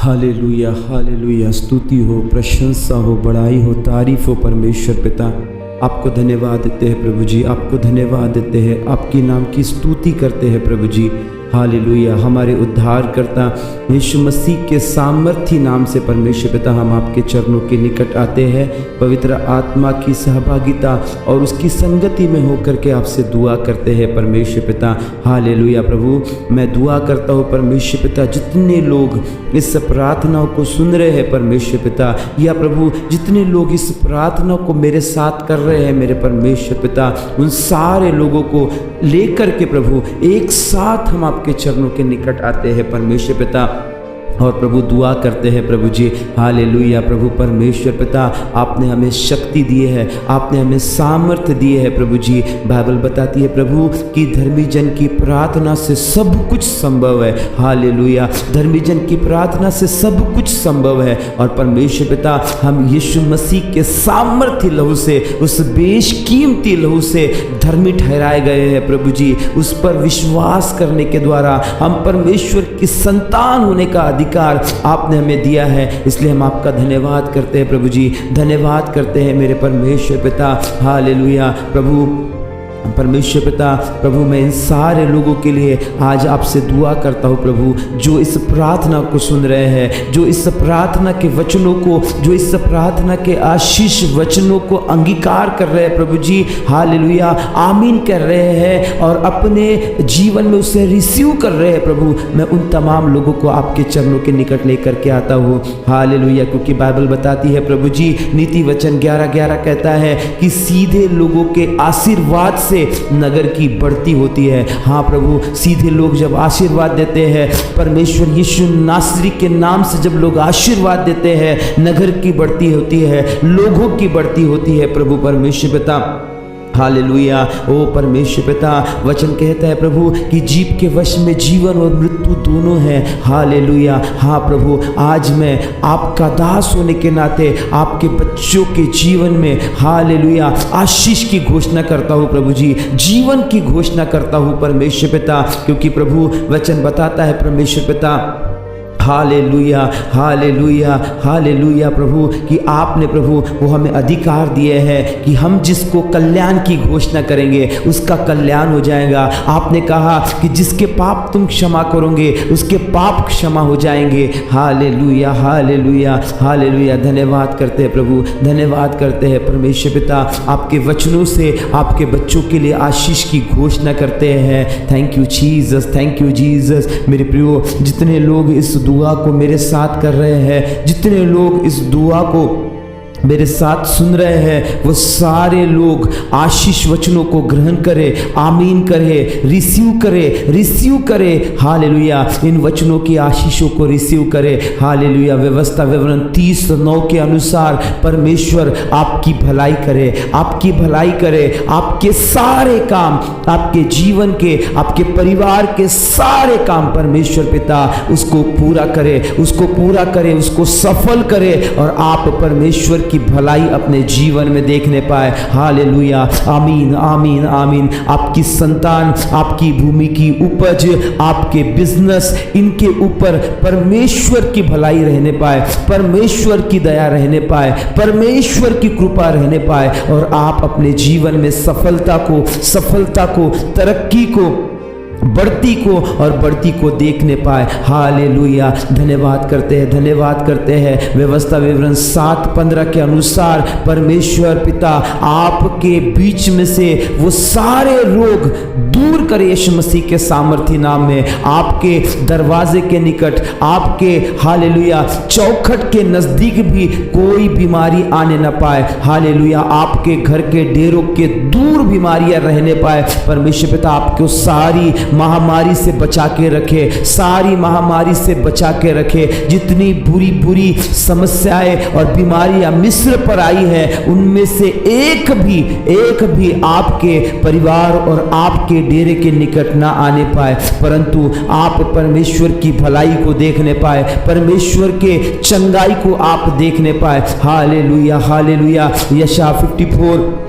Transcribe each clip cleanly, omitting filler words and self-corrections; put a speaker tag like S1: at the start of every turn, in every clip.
S1: Hallelujah hallelujah. स्तुति हो, प्रशंसा हो, बड़ाई हो, तारीफ हो परमेश्वर पिता। आपको धन्यवाद देते हैं प्रभु जी, आपको धन्यवाद देते हैं, आपकी नाम की स्तुति करते हैं प्रभु जी। हालेलुया। हमारे उद्धारकर्ता यीशु मसीह के सामर्थी नाम से परमेश्वर पिता हम आपके चरणों के निकट आते हैं। पवित्र आत्मा की सहभागिता और उसकी संगति में होकर के आपसे दुआ करते हैं परमेश्वर पिता। हालेलुया। प्रभु मैं दुआ करता हूँ परमेश्वर पिता, जितने लोग इस प्रार्थना को सुन रहे हैं परमेश्वर पिता, या प्रभु जितने लोग इस प्रार्थना को मेरे साथ कर रहे हैं मेरे परमेश्वर पिता, उन सारे लोगों को लेकर के प्रभु एक साथ हम आपके चरणों के निकट आते हैं परमेश्वर पिता और प्रभु दुआ करते हैं प्रभु जी। हालेलुया। प्रभु परमेश्वर पिता आपने हमें शक्ति दी है, आपने हमें सामर्थ्य दिए है प्रभु जी। बाइबल बताती है प्रभु कि धर्मी जन की प्रार्थना से सब कुछ संभव है। हालेलुया। धर्मी जन की प्रार्थना से सब कुछ संभव है और परमेश्वर पिता हम यीशु मसीह के सामर्थ्य लहू से, उस बेशकीमती लहू से धर्मी ठहराए गए हैं प्रभु जी। उस पर विश्वास करने के द्वारा हम परमेश्वर की संतान होने का अधिकार आपने हमें दिया है। इसलिए हम आपका धन्यवाद करते हैं प्रभु जी, धन्यवाद करते हैं मेरे परमेश्वर पिता। हालेलुया। प्रभु परमेश्वर पिता, प्रभु मैं इन सारे लोगों के लिए आज आपसे दुआ करता हूँ प्रभु, जो इस प्रार्थना को सुन रहे हैं, जो इस प्रार्थना के वचनों को, जो इस प्रार्थना के आशीष वचनों को अंगीकार कर रहे हैं प्रभु जी। हालेलुया। आमीन कर रहे हैं और अपने जीवन में उसे रिसीव कर रहे हैं प्रभु। मैं उन तमाम लोगों को आपके चरणों के निकट लेकर के आता हूँ। हालेलुया। क्योंकि बाइबल बताती है प्रभु जी, नीति वचन 11:11 कहता है कि सीधे लोगों के आशीर्वाद से नगर की बढ़ती होती है। हाँ प्रभु, सीधे लोग जब आशीर्वाद देते हैं, परमेश्वर यीशु नासरी के नाम से जब लोग आशीर्वाद देते हैं, नगर की बढ़ती होती है, लोगों की बढ़ती होती है प्रभु परमेश्वर पिता। हालेलुया। ओ परमेश्वर पिता, वचन कहता है प्रभु कि जीव के वश में जीवन और मृत्यु दोनों हैं। हालेलुया। हाँ प्रभु, आज मैं आपका दास होने के नाते आपके बच्चों के जीवन में हालेलुया आशीष की घोषणा करता हूँ प्रभु जी, जीवन की घोषणा करता हूँ परमेश्वर पिता। क्योंकि प्रभु वचन बताता है परमेश्वर पिता, हालेलुया हालेलुया हालेलुया प्रभु, कि आपने प्रभु वो हमें अधिकार दिए हैं कि हम जिसको कल्याण की घोषणा करेंगे उसका कल्याण हो जाएगा। आपने कहा कि जिसके पाप तुम क्षमा करोगे उसके पाप क्षमा हो जाएंगे। Hallelujah hallelujah hallelujah. धन्यवाद करते हैं प्रभु, धन्यवाद करते हैं परमेश्वर पिता, आपके वचनों से आपके बच्चों के लिए आशीष की घोषणा करते हैं। Thank you Jesus, thank you Jesus. मेरे प्रियो, जितने लोग इस दुआ को मेरे साथ कर रहे हैं, जितने लोग इस दुआ को मेरे साथ सुन रहे हैं, वो सारे लोग आशीष वचनों को ग्रहण करें, आमीन करें, रिसीव करें। हालेलुया। इन वचनों की आशीषों को रिसीव करें। हालेलुया। व्यवस्था विवरण 30:9 के अनुसार परमेश्वर आपकी भलाई करे, आपकी भलाई करे, आपके सारे काम, आपके जीवन के, आपके परिवार के सारे काम परमेश्वर पिता उसको पूरा करे, उसको पूरा करे, उसको सफल करे और आप परमेश्वर की भलाई अपने जीवन में देखने पाए। हालेलुया। आमीन आमीन आमीन। आपकी संतान, आपकी भूमि की उपज, आपके बिजनेस, इनके ऊपर परमेश्वर की भलाई रहने पाए, परमेश्वर की दया रहने पाए, परमेश्वर की कृपा रहने पाए और आप अपने जीवन में सफलता को, तरक्की को, बढ़ती को और बढ़ती को देखने पाए। हालेलुया। धन्यवाद करते हैं। व्यवस्था विवरण 7:15 के अनुसार परमेश्वर पिता आपके बीच में से वो सारे रोग दूर करे यीशु मसीह के सामर्थी नाम में। आपके दरवाजे के निकट, आपके हालेलुया चौखट के नजदीक भी कोई बीमारी आने न पाए। हालेलुया। आपके घर के डेरों के दूर बीमारियां रहने पाए। परमेश्वर पिता आपको सारी महामारी से बचा के रखे, सारी महामारी से बचा के रखे। जितनी बुरी समस्याएं और बीमारियां मिस्र पर आई है, उनमें से एक भी आपके परिवार और आपके डेरे के निकट ना आने पाए, परंतु आप परमेश्वर की भलाई को देखने पाए, परमेश्वर के चंगाई को आप देखने पाए। Hallelujah hallelujah. यशायाह 54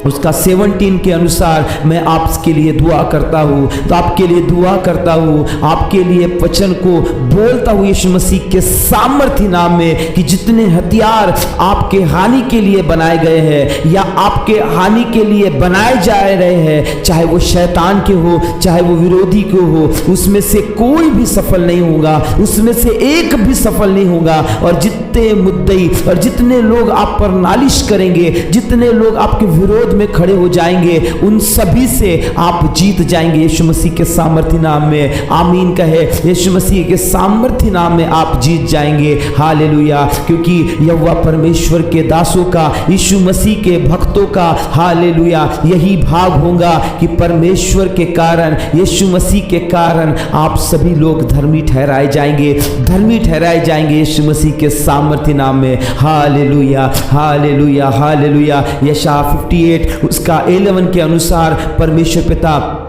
S1: उसका 17 के अनुसार मैं आपके लिए दुआ करता हूँ। तो आपके लिए दुआ करता हूँ, आपके लिए वचन को बोलता हूँ यीशु मसीह के सामर्थ्य नाम में, कि जितने हथियार आपके हानि के लिए बनाए गए हैं या आपके हानि के लिए बनाए जा रहे हैं, चाहे वो शैतान के हो, चाहे वो विरोधी के हो, उसमें से कोई भी सफल नहीं होगा, उसमें से एक भी सफल नहीं होगा। और जितने मुद्दई और जितने लोग आप पर नालिश करेंगे, जितने लोग आपके विरोध में खड़े हो जाएंगे, उन सभी से आप जीत जाएंगे यीशु मसीह के सामर्थ्य नाम में। आमीन कहे। यीशु मसीह के सामर्थ्य नाम में आप जीत जाएंगे। हालेलुया। क्योंकि यहोवा परमेश्वर के दासों का, यीशु मसीह के भक्तों का, हालेलुया, यही भाग होगा कि परमेश्वर के कारण, यीशु मसीह के कारण आप सभी लोग धर्मी ठहराए जाएंगे, धर्मी ठहराए जाएंगे यीशु मसीह के सामर्थ्य नाम में। Hallelujah, hallelujah, hallelujah. यशायाह 58 उसका 11 के अनुसार परमेश्वर पिता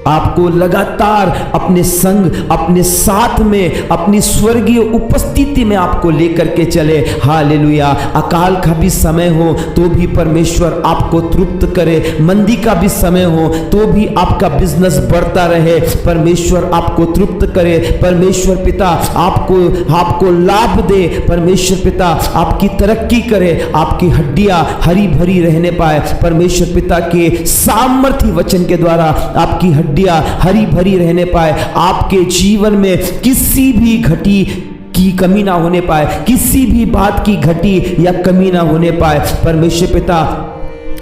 S1: आपको लगातार अपने संग, अपने साथ में, अपनी स्वर्गीय उपस्थिति में आपको लेकर के चले। हालेलुया। अकाल का भी समय हो तो भी परमेश्वर आपको तृप्त करे, मंदी का भी समय हो तो भी आपका बिजनेस बढ़ता रहे, परमेश्वर आपको तृप्त करे, परमेश्वर पिता आपको लाभ दे, परमेश्वर पिता आपकी तरक्की करे, आपकी हड्डियां हरी भरी रहने पाए, परमेश्वर पिता के सामर्थ्य वचन के द्वारा आपकी हड्डियां हरी भरी रहने पाए, आपके जीवन में किसी भी घटी की कमी ना होने पाए, किसी भी बात की घटी या कमी ना होने पाए। परमेश्वर पिता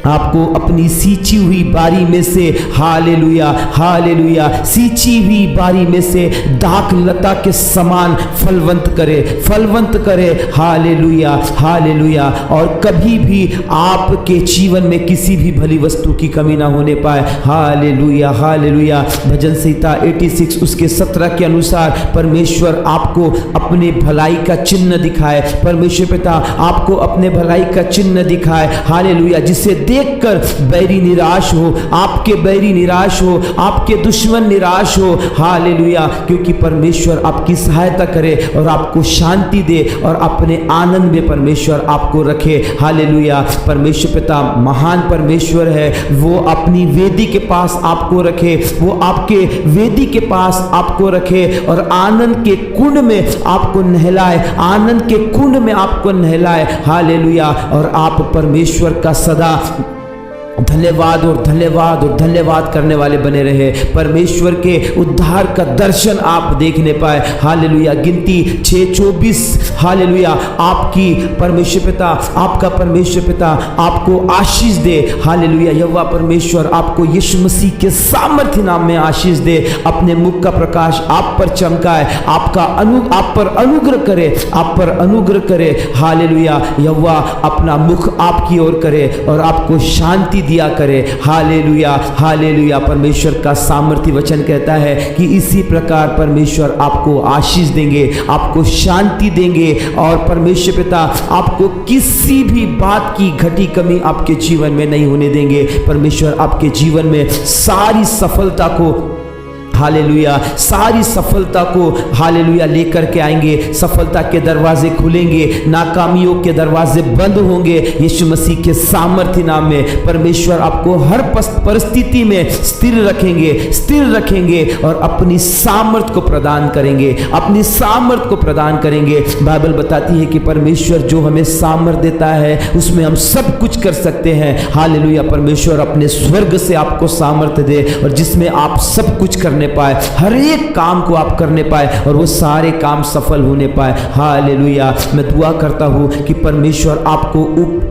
S1: आपको अपनी सींची हुई बारी में से, हालेलुया, हालेलुया, सींची हुई बारी में से दाख लता के समान फलवंत करे, फलवंत करे। Hallelujah, hallelujah. और कभी भी आपके जीवन में किसी भी भली वस्तु की कमी ना होने पाए। Hallelujah, hallelujah. भजन संहिता 86 उसके 17 के अनुसार परमेश्वर आपको अपने भलाई का चिन्ह दिखाए, परमेश्वर पिता आपको अपने भलाई का चिन्ह दिखाए। हालेलुया। जिसे देखकर बैरी निराश हो, आपके बैरी निराश हो, आपके दुश्मन निराश हो। हालेलुया। क्योंकि परमेश्वर आपकी सहायता करे और आपको शांति दे और अपने आनंद में परमेश्वर आपको रखे। हालेलुया। परमेश्वर पिता महान परमेश्वर है, वो अपनी वेदी के पास आपको रखे, वो आपके वेदी के पास आपको रखे और आनंद के कुंड में आपको नहलाए, आनंद के कुंड में आपको नहलाए। हालेलुया। और आप परमेश्वर का सदा धन्यवाद और धन्यवाद और धन्यवाद करने वाले बने रहे, परमेश्वर के उद्धार का दर्शन आप देखने पाए। हालेलुया। गिनती 6:24। हालेलुया। आपकी परमेश्वर पिता, आपका परमेश्वर पिता आपको आशीष दे। हालेलुया। यहोवा परमेश्वर आपको यीशु मसीह के सामर्थ्य नाम में आशीष दे, अपने मुख का प्रकाश आप पर चमकाए, आप पर अनुग्रह करे, आप पर अनुग्रह करे। हालेलुया। यहोवा अपना मुख आपकी ओर करे और आपको शांति दिया करे। Hallelujah, hallelujah. परमेश्वर का सामर्थ्य वचन कहता है कि इसी प्रकार परमेश्वर आपको आशीष देंगे, आपको शांति देंगे और परमेश्वर पिता आपको किसी भी बात की घटी कमी आपके जीवन में नहीं होने देंगे। परमेश्वर आपके जीवन में सारी सफलता को, हालेलुया, सारी सफलता को, हालेलुया, लेकर के आएंगे। सफलता के दरवाजे खुलेंगे, नाकामियों के दरवाजे बंद होंगे यीशु मसीह के सामर्थ्य नाम में। परमेश्वर आपको हर परिस्थिति में स्थिर रखेंगे, स्थिर रखेंगे और अपनी सामर्थ को प्रदान करेंगे, अपनी सामर्थ को प्रदान करेंगे। बाइबल बताती है कि परमेश्वर जो हमें सामर्थ देता है उसमें हम सब कुछ कर सकते हैं। हालेलुया। परमेश्वर अपने स्वर्ग से आपको सामर्थ्य दे और जिसमें आप सब कुछ करने पाए, हर एक काम को आप करने पाए और वो सारे काम सफल होने पाए। हालेलुया। मैं दुआ करता हूं कि परमेश्वर आपको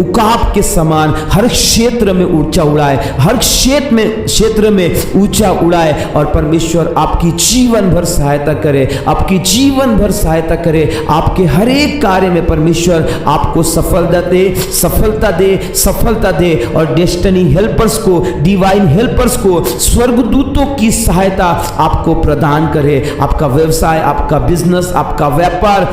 S1: उकाब के समान हर क्षेत्र में ऊंचा उड़ाए, हर क्षेत्र में ऊंचा उड़ाए और परमेश्वर आपकी जीवन भर सहायता करे, आपकी जीवन भर सहायता करे। आपके हर एक कार्य में परमेश्वर आपको सफलता दे, सफलता दे, सफलता दे और डेस्टिनी हेल्पर्स को, डिवाइन हेल्पर्स को, स्वर्गदूतों की सहायता आपको प्रदान करे। आपका व्यवसाय, आपका बिजनेस, आपका व्यापार,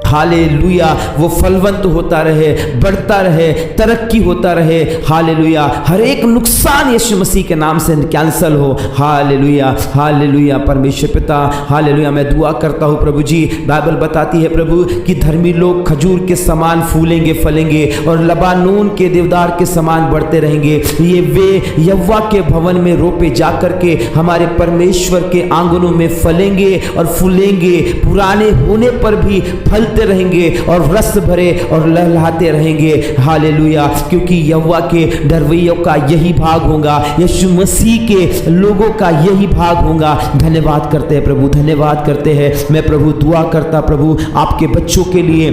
S1: हालेलुया, वो फलवंत होता रहे, बढ़ता रहे, तरक्की होता रहे। हालेलुया, हर एक नुकसान यीशु मसीह के नाम से कैंसल हो। Hallelujah, hallelujah. परमेश्वर पिता, हालेलुया, मैं दुआ करता हूँ प्रभु जी, बाइबल बताती है प्रभु कि धर्मी लोग खजूर के समान फूलेंगे, फलेंगे और लबानोन के देवदार के समान बढ़ते रहेंगे। ये वे यहोवा के भवन में रोपे जाकर के हमारे परमेश्वर के आंगनों में फलेंगे और फूलेंगे, पुराने होने पर भी फलते रहेंगे और रस भरे और लहलहाते रहेंगे। हालेलुया, क्योंकि यहोवा के डरवैयों का यही भाग होगा, यीशु मसीह के लोगों का यही भाग होगा। धन्यवाद करते हैं प्रभु, धन्यवाद करते हैं। मैं प्रभु दुआ करता प्रभु आपके बच्चों के लिए,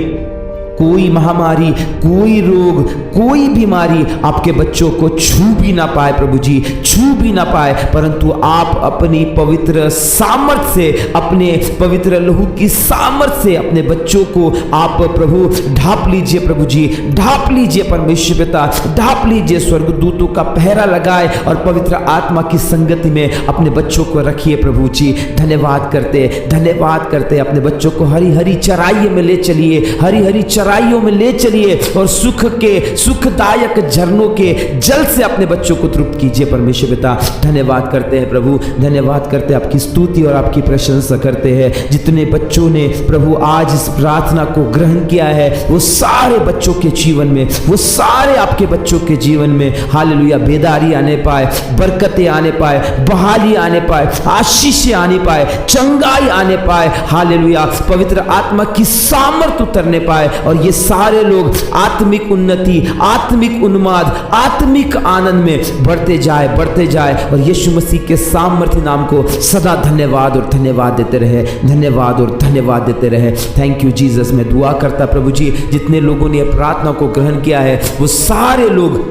S1: कोई महामारी, कोई रोग, कोई बीमारी आपके बच्चों को छू भी ना पाए प्रभु जी, छू भी ना पाए, परंतु आप अपनी पवित्र सामर्थ से, अपने पवित्र लहू की सामर्थ से अपने बच्चों को आप प्रभु ढाप लीजिए प्रभु जी, ढाप लीजिए परमेश्वर पिता, ढाप लीजिए। स्वर्गदूतों का पहरा लगाए और पवित्र आत्मा की संगति में अपने बच्चों को रखिए प्रभु जी। धन्यवाद करते, धन्यवाद करते। अपने बच्चों को हरी हरी चराइयों में ले चलिए, हरी हरी चराइयों में ले चलिए और सुख के, सुखदायक झरनों के जल से अपने बच्चों को तृप्त कीजिए परमेश्वर पिता। धन्यवाद करते हैं प्रभु, धन्यवाद करते हैं, आपकी स्तुति और आपकी प्रशंसा करते हैं। जितने बच्चों ने प्रभु आज इस प्रार्थना को ग्रहण किया है, वो सारे बच्चों के जीवन में, वो सारे आपके बच्चों के जीवन में हालेलुया बेदारी आने पाए, बरकतें आने पाए, बहाली आने पाए, आशीष आने पाए, चंगाई आने पाए। हालेलुया, पवित्र आत्मा की सामर्थ उतरने पाए और ये सारे लोग आत्मिक उन्नति, आत्मिक उन्माद, आत्मिक आनंद में बढ़ते जाए, बढ़ते जाए और यीशु मसीह के सामर्थ्य नाम को सदा धन्यवाद और धन्यवाद देते रहे, धन्यवाद और धन्यवाद देते रहे। Thank you Jesus. मैं दुआ करता प्रभु जी, जितने लोगों ने प्रार्थना को ग्रहण किया है वो सारे लोग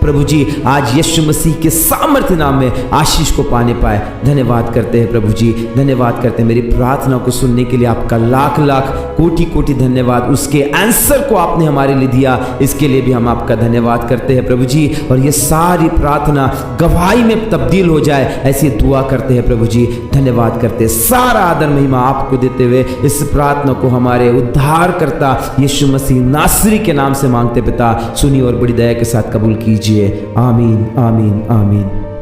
S1: प्रभु जी आज यीशु मसीह के सामर्थ्य नाम में आशीष को पाने पाए। धन्यवाद करते हैं प्रभु जी, धन्यवाद करते हैं। मेरी प्रार्थना को सुनने के लिए आपका लाख लाख कोटि कोटि धन्यवाद। उसके आंसर को आपने हमारे लिए दिया, इसके लिए भी हम आपका धन्यवाद करते हैं प्रभु जी। और ये सारी प्रार्थना गवाही में तब्दील हो जाए, ऐसी दुआ करते हैं प्रभु जी। धन्यवाद करते हैं। सारा आदर महिमा आपको देते हुए इस प्रार्थना को हमारे उद्धारकर्ता यीशु मसीह नासरी के नाम से मांगते पिता, सुनिए और बड़ी दया के साथ कबूल कीजिए। आमीन, आमीन, आमीन।